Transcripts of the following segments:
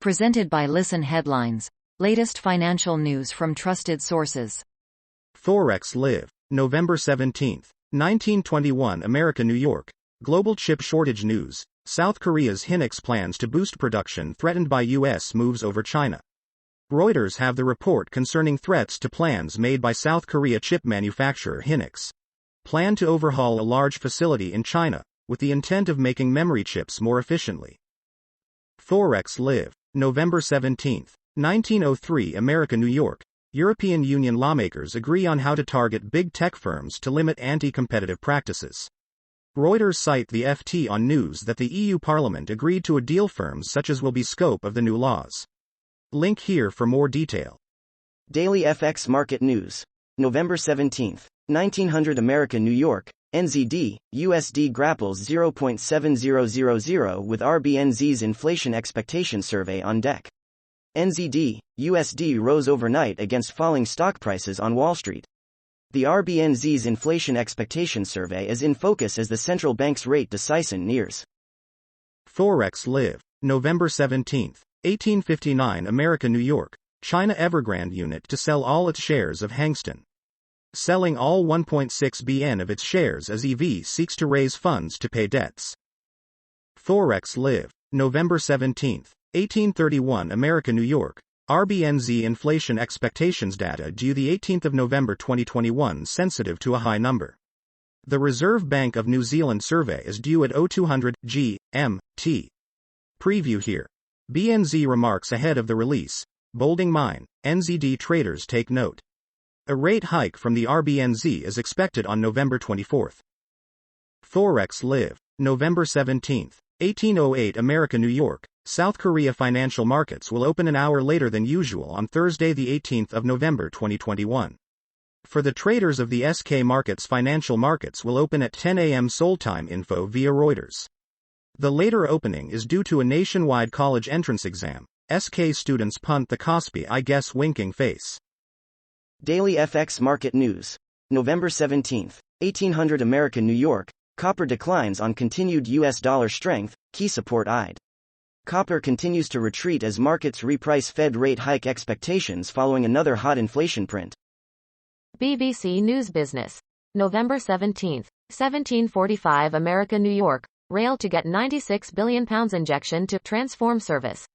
Presented by Listen Headlines. Latest financial news from trusted sources. Forex Live. November 17, 1921 America New York. Global chip shortage news. South Korea's Hynix plans to boost production threatened by U.S. moves over China. Reuters have the report concerning threats to plans made by South Korea chip manufacturer Hynix. Plan to overhaul a large facility in China, with the intent of making memory chips more efficiently. Forex Live. November 17, 1903 America New York. European Union lawmakers agree on how to target big tech firms to limit anti-competitive practices. Reuters cite the FT on news that the EU Parliament agreed to a deal firms such as will be scope of the new laws. Link here for more detail. Daily FX Market News. November 17, 1900 America New York. NZD, USD Grapples 0.7000 with RBNZ's Inflation Expectation Survey on deck. NZD, USD rose overnight against falling stock prices on Wall Street. The RBNZ's Inflation Expectation Survey is in focus as the central bank's rate decision nears. Forex Live. November 17, 1859 America New York. China Evergrande unit to sell all its shares of Hengsten. Selling all 1.6 BN of its shares as EV seeks to raise funds to pay debts. Forex Live. November 17, 1831 America New York. RBNZ inflation expectations data due the 18th of November 2021 sensitive to a high number. The Reserve Bank of New Zealand survey is due at 0200 GMT. Preview here. BNZ remarks ahead of the release. Bolding mine, NZD traders take note. A rate hike from the RBNZ is expected on November 24. Forex Live. November 17, 1808 America New York. South Korea financial markets will open an hour later than usual on Thursday the 18th of November 2021. For the traders of the SK markets, financial markets will open at 10 a.m. Seoul time, info via Reuters. The later opening is due to a nationwide college entrance exam. SK students punt the Kospi I guess winking face. Daily FX Market News. November 17, 1800 America New York. Copper declines on continued US dollar strength, key support eyed. Copper continues to retreat as markets reprice Fed rate hike expectations following another hot inflation print. BBC News Business. November 17, 1745 America New York. Rail to get £96 billion injection to transform service.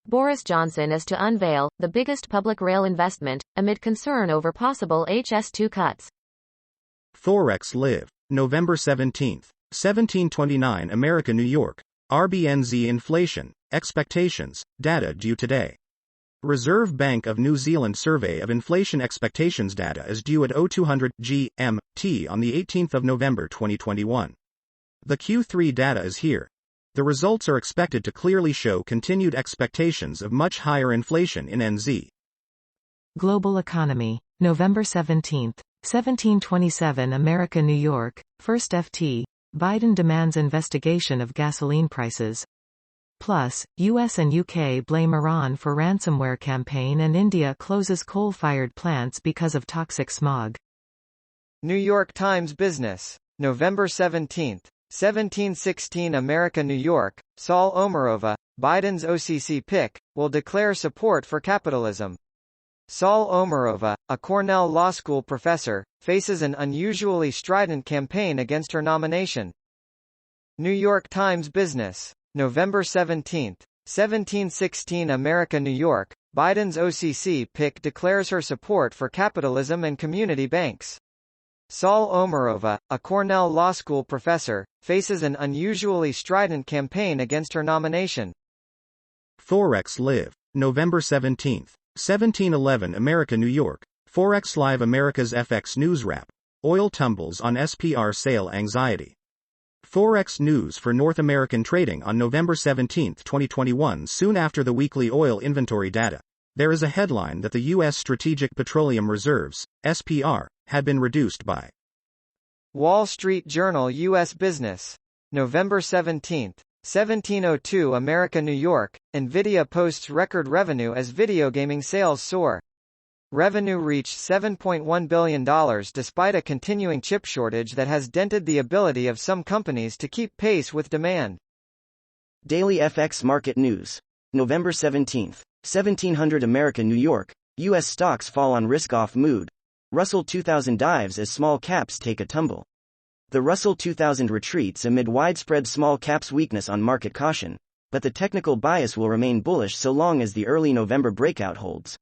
Boris Johnson is to unveil the biggest public rail investment, amid concern over possible HS2 cuts. Forex Live. November 17, 1729 America New York. RBNZ inflation expectations data due today. Reserve Bank of New Zealand survey of inflation expectations data is due at 0200 GMT on the 18th of November 2021. The Q3 data is here. The results are expected to clearly show continued expectations of much higher inflation in NZ. Global Economy. November 17, 1727 America New York. First FT. Biden demands investigation of gasoline prices. Plus, US and UK blame Iran for ransomware campaign and India closes coal-fired plants because of toxic smog. New York Times Business. November 17, 1716 America New York. Saul Omarova, Biden's OCC pick, will declare support for capitalism. Saul Omarova, a Cornell Law School professor, faces an unusually strident campaign against her nomination. New York Times Business. November 17, 1716 America New York. Biden's OCC pick declares her support for capitalism and community banks. Saul Omarova, a Cornell Law School professor, faces an unusually strident campaign against her nomination. Forex Live. November 17, 1711 America New York. Forex Live America's FX News Wrap. Oil tumbles on SPR sale anxiety. Forex news for North American trading on November 17, 2021. Soon after the weekly oil inventory data, there is a headline that the U.S. Strategic Petroleum Reserves, SPR, had been reduced by. Wall Street Journal U.S. Business. November 17, 1702 America New York. Nvidia posts record revenue as video gaming sales soar. Revenue reached $7.1 billion despite a continuing chip shortage that has dented the ability of some companies to keep pace with demand. Daily FX Market News. November 17, 1700 America New York, U.S. stocks fall on risk-off mood. Russell 2000 dives as small caps take a tumble. The Russell 2000 retreats amid widespread small caps weakness on market caution, but the technical bias will remain bullish so long as the early November breakout holds.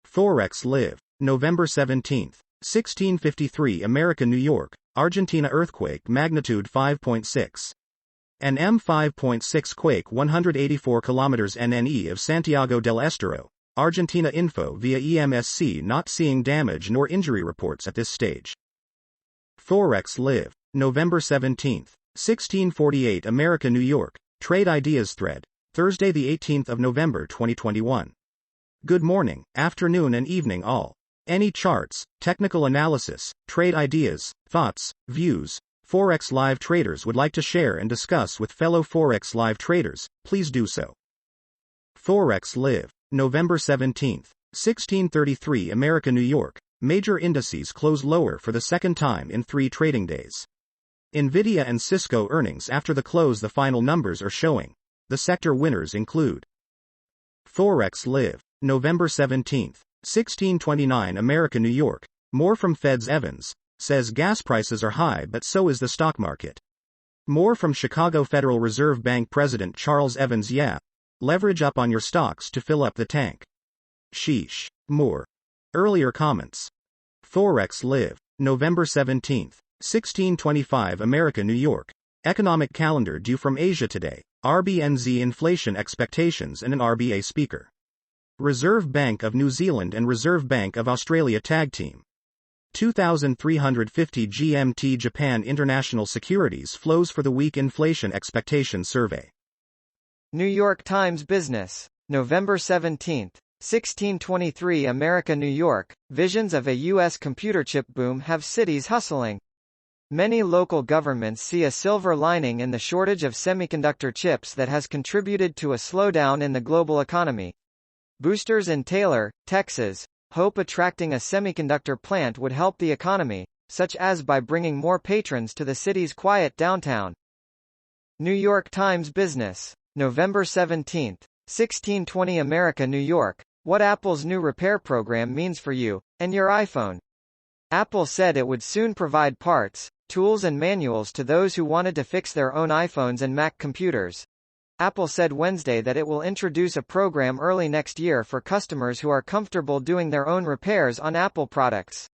Forex Live, November 17, 1653 America New York, Argentina earthquake magnitude 5.6. An M5.6 quake 184 km NNE of Santiago del Estero, Argentina info via EMSC not seeing damage nor injury reports at this stage. Forex Live, November 17, 1648 America New York, Trade Ideas Thread, Thursday the 18th of November 2021. Good morning, afternoon and evening all. Any charts, technical analysis, trade ideas, thoughts, views, Forex Live traders would like to share and discuss with fellow Forex Live traders, please do so. Forex Live, November 17, 1633 America New York, major indices close lower for the second time in 3 trading days. Nvidia and Cisco earnings after the close. The final numbers are showing. The sector winners include Forex Live, November 17, 1629 America New York, more from Fed's Evans, says gas prices are high but so is the stock market. More from Chicago Federal Reserve Bank President Charles Evans. Yeah, leverage up on your stocks to fill up the tank. Sheesh. More. Earlier comments. Forex Live, November 17, 1625 America New York, economic calendar due from Asia today, RBNZ inflation expectations and an RBA speaker. Reserve Bank of New Zealand and Reserve Bank of Australia tag team. 2,350 GMT Japan International Securities flows for the week inflation expectation survey. New York Times Business, November 17, 1623 America New York, visions of a U.S. computer chip boom have cities hustling. Many local governments see a silver lining in the shortage of semiconductor chips that has contributed to a slowdown in the global economy. Boosters in Taylor, Texas, hope attracting a semiconductor plant would help the economy, such as by bringing more patrons to the city's quiet downtown. New York Times Business, November 17, 1620 America New York, what Apple's new repair program means for you and your iPhone. Apple said it would soon provide parts, tools and manuals to those who wanted to fix their own iPhones and Mac computers. Apple said Wednesday that it will introduce a program early next year for customers who are comfortable doing their own repairs on Apple products.